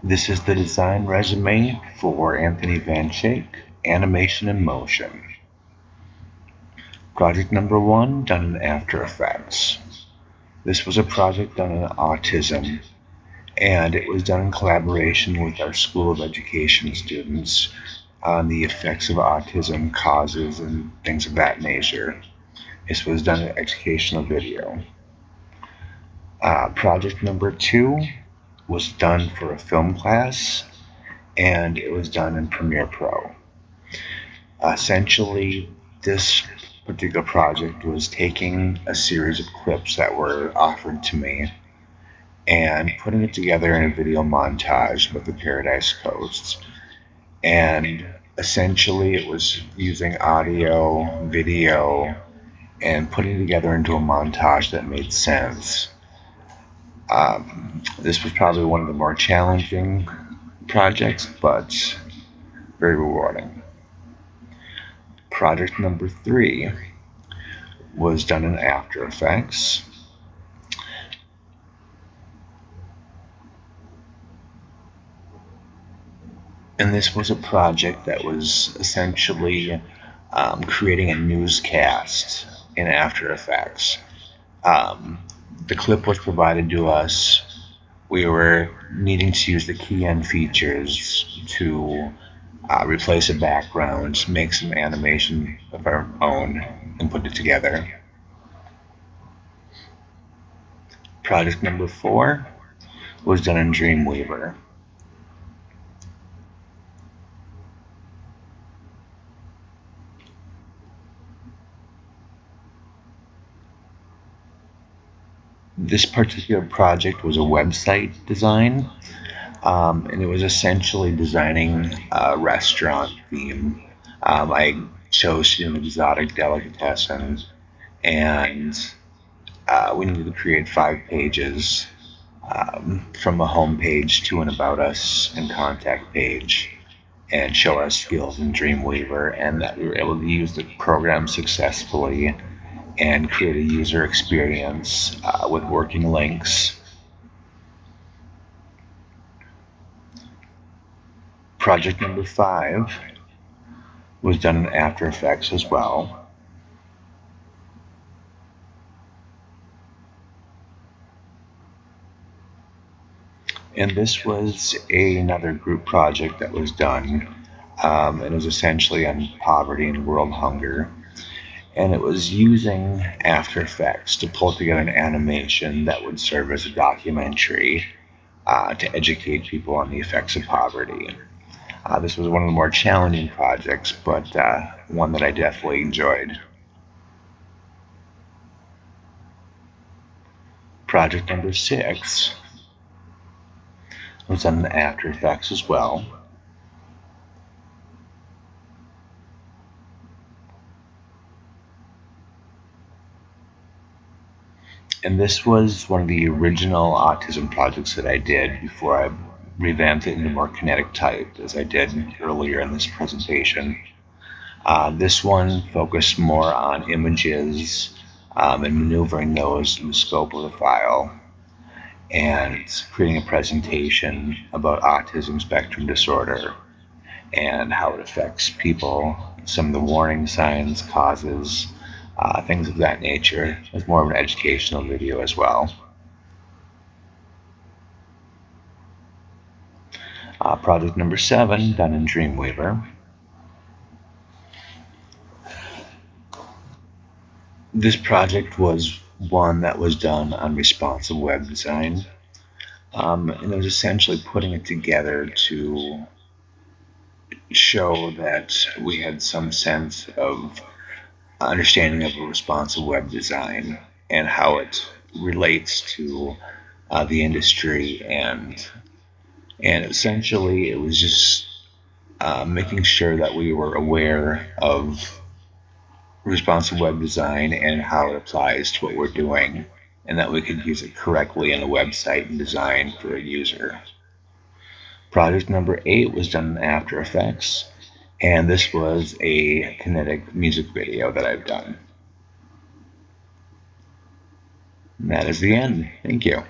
This is the design resume for Anthony Van Schaik, Animation in Motion. Project number 1, done in After Effects. This was a project done in autism, and it was done in collaboration with our School of Education students on the effects of autism, causes, and things of that nature. This was done in educational video. Project number 2 was done for a film class, and it was done in Premiere Pro. Essentially, this particular project was taking a series of clips that were offered to me and putting it together in a video montage with the Paradise Coast. And essentially, it was using audio, video, and putting it together into a montage that made sense. This was probably one of the more challenging projects, but very rewarding. Project number 3 was done in After Effects. And this was a project that was essentially creating a newscast in After Effects. The clip was provided to us. We were needing to use the key-end features to replace a background, make some animation of our own, and put it together. Project number 4 was done in Dreamweaver. This particular project was a website design, and it was essentially designing a restaurant theme. I chose to do an exotic delicatessen, and we needed to create 5 pages from a home page to an About Us and contact page, and show our skills in Dreamweaver, and that we were able to use the program successfully and create a user experience with working links. Project number 5 was done in After Effects as well. And this was another group project that was done. It was essentially on poverty and world hunger. And it was using After Effects to pull together an animation that would serve as a documentary to educate people on the effects of poverty. This was one of the more challenging projects, but one that I definitely enjoyed. Project number 6 was done in After Effects as well. And this was one of the original autism projects that I did before I revamped it into more kinetic type, as I did earlier in this presentation. This one focused more on images and maneuvering those in the scope of the file, and creating a presentation about autism spectrum disorder and how it affects people, some of the warning signs, causes, things of that nature. It's more of an educational video as well. Project number 7, done in Dreamweaver. This project was one that was done on responsive web design, and it was essentially putting it together to show that we had some sense of understanding of a responsive web design and how it relates to the industry, and essentially it was just making sure that we were aware of responsive web design and how it applies to what we're doing, and that we could use it correctly in a website and design for a user. Project number 8 was done in After Effects, and this was a kinetic music video that I've done. And that is the end. Thank you.